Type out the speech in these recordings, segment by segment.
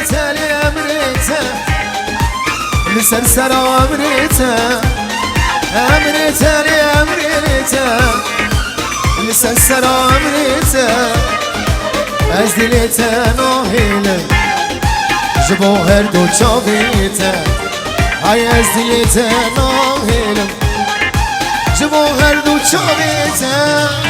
أمريتا لأمريتا لسرسر أمريتا أمريتا لأمريتا لسرسر أمريتا أزدليتا نوهيلا جبو هردو تشوفيتا هاي أزدليتا نوهيلا جبو هردو تشوفيتا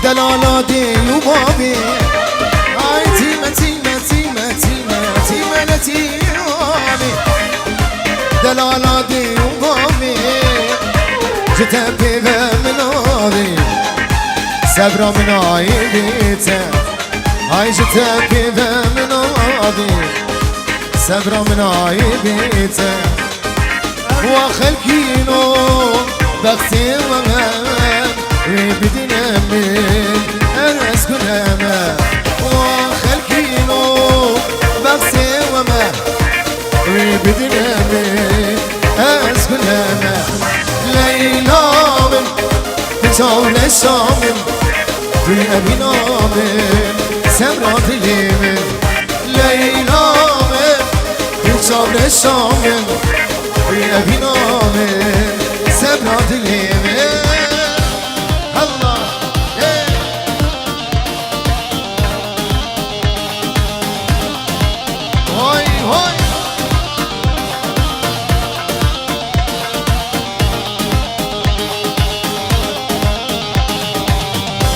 دلالاتي وبابي هاي تيمة تيمة تيمة تيمة تيمة نتيمة دلالاتي وبابي جتبي من أبي سبرا من عيبيته هاي جتبي من أبي سبرا من عيبيته وخلكينو بختي وغام بدنا من أرس كلامه وخلكينو بختي وما بدنا من أرس كلامه ليلى من تجول الشامل في أبينا من سمرات اليمن ليلى من تجول الشامل في أبينا من سمرات اليمن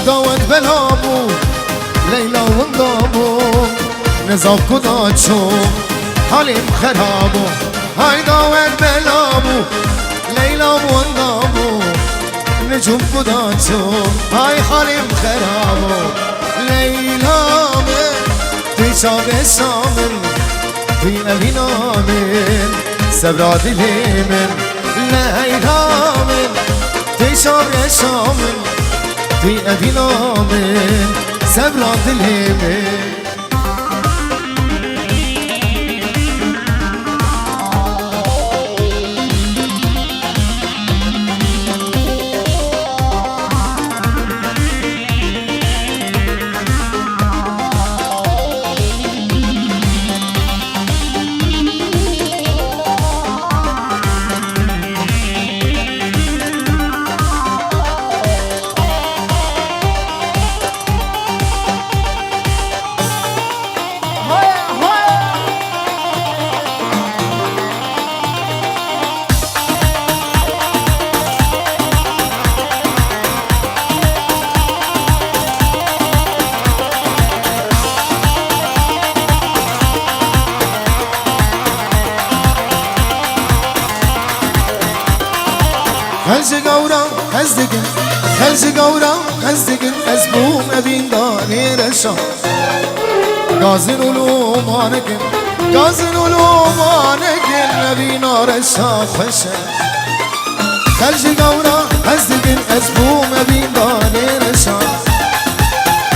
داود بلامو ليلى وانضامو نزاق كداتشو حاليم خرابو هاي داود بلامو ليلى وانضامو نجوم كداتشو هاي حاليم خرابو ليلى من تشاب الشامل في أبينا من سبرات اليمن ليلى من تشاب الشامل في أبينا من سبرات اليمن خلج قورا خزدقن خلج قورا خزدقن أزبوم أبين داني رشا غازن ولومانكن غازن ولومانكن أبينا رشا خشا خلج قورا خزدقن أزبوم أبين داني رشا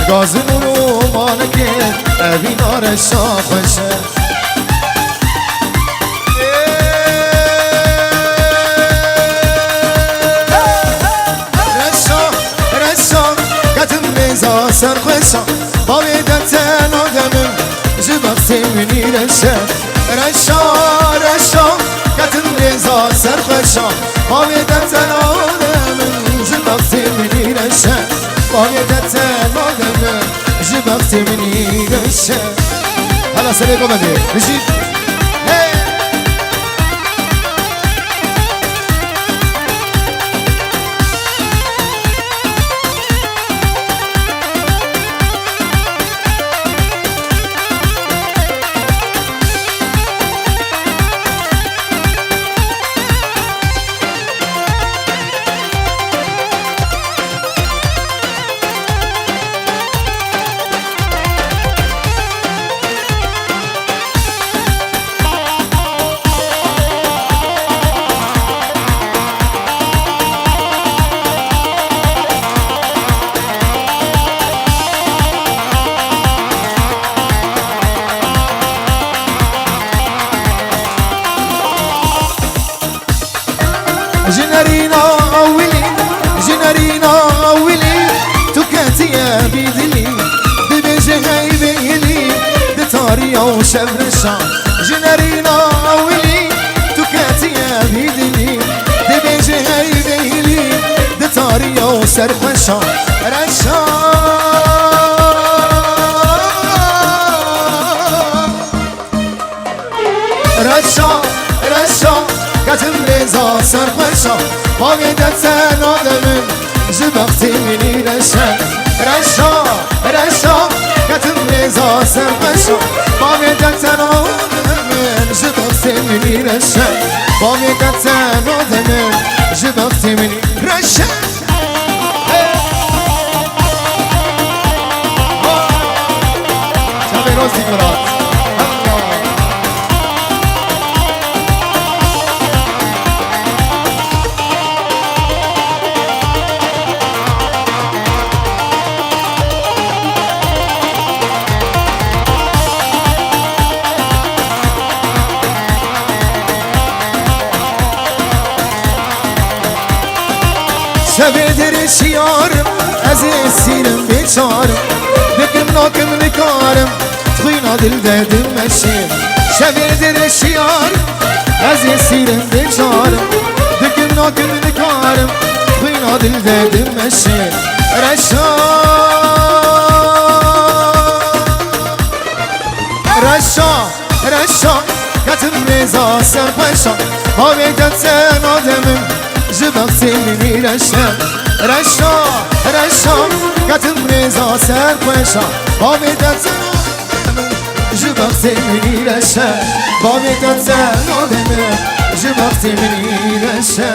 غازن ولومانكن أبينا رشا خشا سرخشا باويدتن آدمم جبختي مني رشا رشا رشا كتن رزا سرخشا باويدتن آدمم جبختي مني رشا باويدتن آدمم جبختي مني رشا هلا سليكم بدي نجيب جنرينا أولي جنرينا أولي تكاتيا بيدلي دبجة هاي بيلي دتاريا وشبرشا جنرينا أولي تكاتيا بيدلي دبجة هاي بيلي دتاريا وسرخشا رشا رشا رشا كتم رزا سرخشا باقيدت سنادمن جبختي مني رشا رشا رشا كتم رزا سرخشا باقيدت سنادمن جبختي مني رشا باقيدت سنادمن جبختي مني رشا شبه روز ديكورات شبه شيارم عزيز سيرم بيشارم بكم ناكم نكارم تخينا دل دادم مشيم شبه شيارم عزيز سيرم بيشارم بكم ناكم نكارم تخينا دل دادم مشيم رشا رشا رشا كتم رزا سرخشا هاويدت سنادمن جبختي مني رشا رشا رشا كتم رزا سرخشا هاويدت سنادمن جبختي مني رشا هاويدت سنادمن جبختي مني رشا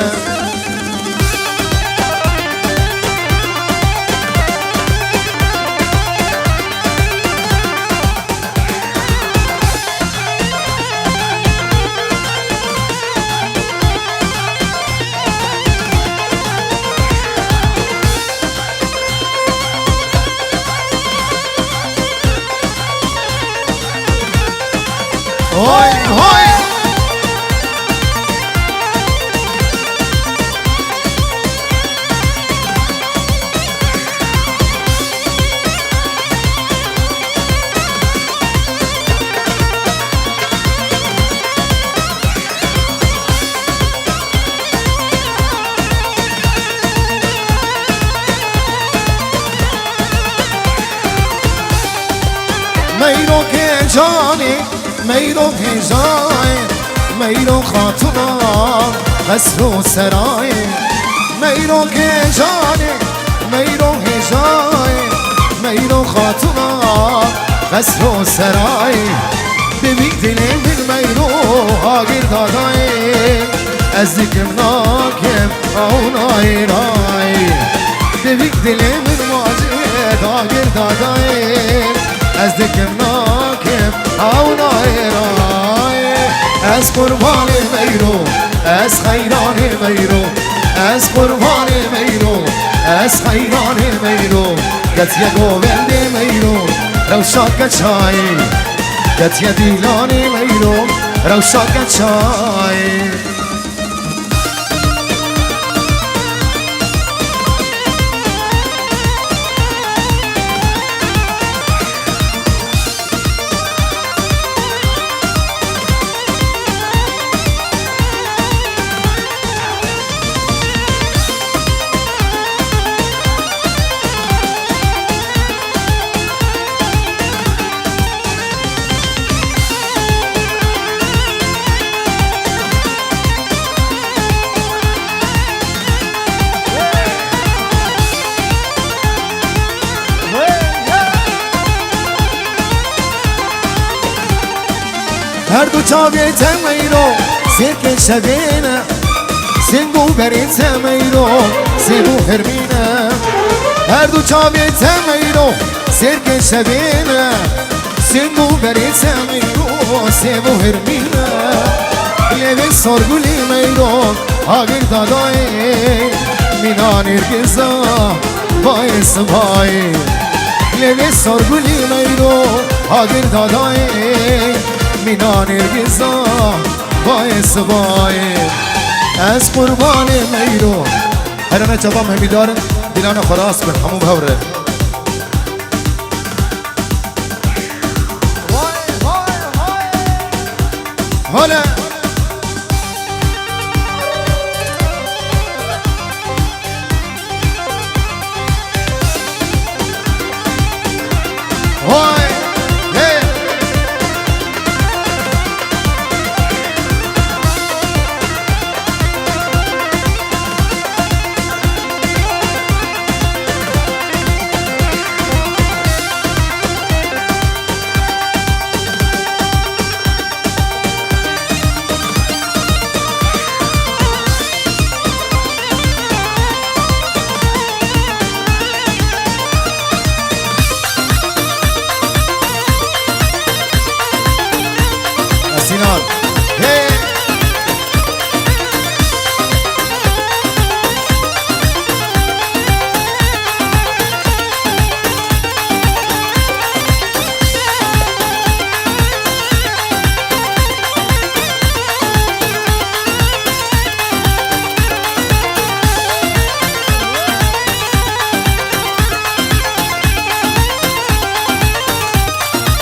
هوي هوي ميرو كجاني ميرو هجاي ميرو خاطنا غسلو سراي ميرو كجاني ميرو هجاي ميرو خاطنا غسلو سراي ببيك دلين بالميرو هاجر داداي ازدك مناكم او ناي راي ببيك دلين بالماجد هاجر داداي ازدك مناكم او ناي راي از قربان ميرو از خيران ميرو از قربان ميرو از خيران ميرو قد يقو بلد ميرو روشاك شاي قد يديلان ميرو روشاك شاي هر دو چاویت میرو سرک شبینه سنگو بریت میرو سبو هرمینه هر دو چاویت میرو سرک شبینه سنگو بریت میرو سبو هرمینه لیوی سرگولی میرو آگر دادای مینان ارگزا بای سبای لیوی سرگولی میرو آگر دادای مینان ارگزا بای سبای از قربان میرو هرانه جواب همی دارن دیلان خلاص کن همون بهوره حالا سینان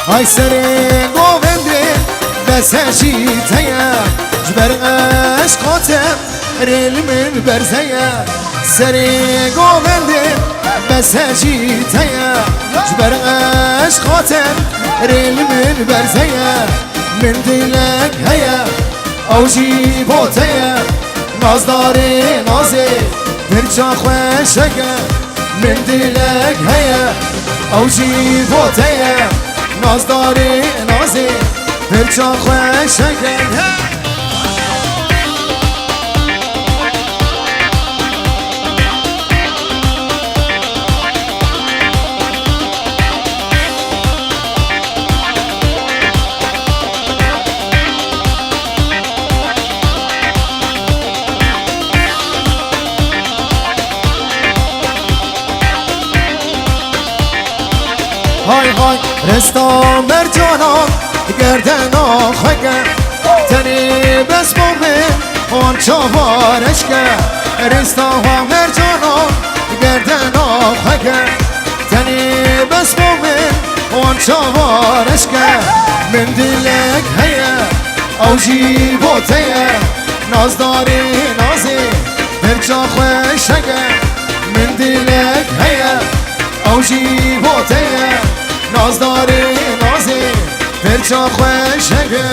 های سر گوونده بسشی تایم جبر عشقاتم ریل من برزیم سری گوونده بسشی تایم جبر عشقاتم ریل من برزیم من دیلک هیم اوجی بوتیم نازداری نازی برچا خوشگم من دیلک هیم اوجی بوتیم نازداری نازی برچا خوشگم های های رستا مرجانا گردن آخگه تنی بس بومه آن چاوارش که رستا ها مرجانا گردن آخگه تنی بس بومه آن چاوارش که من دلک هیه اوجی بوتیه نازداری نازی برچا خوشگه من دلک هیه اوجی بوتیه نازداری نازی برچا خوشگه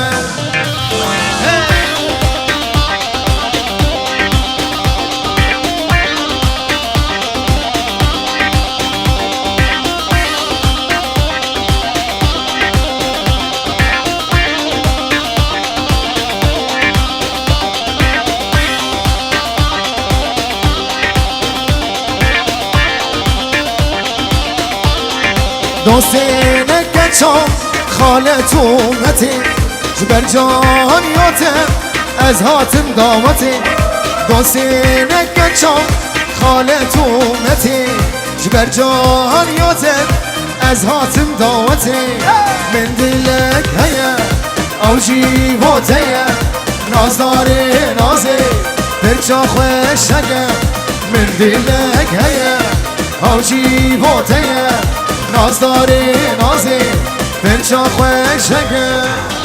دوستی نکچم خالت اومتی جبر جانیاتم از هاتم دامتی دوستی نکچم خالت اومتی جبر جانیاتم از هاتم دامتی من دلک هیا اوجی بوتیا نازداری نازی برچا خوشگم من دلک هیا اوجی بوتیا نازداری نازی برچا خوشگم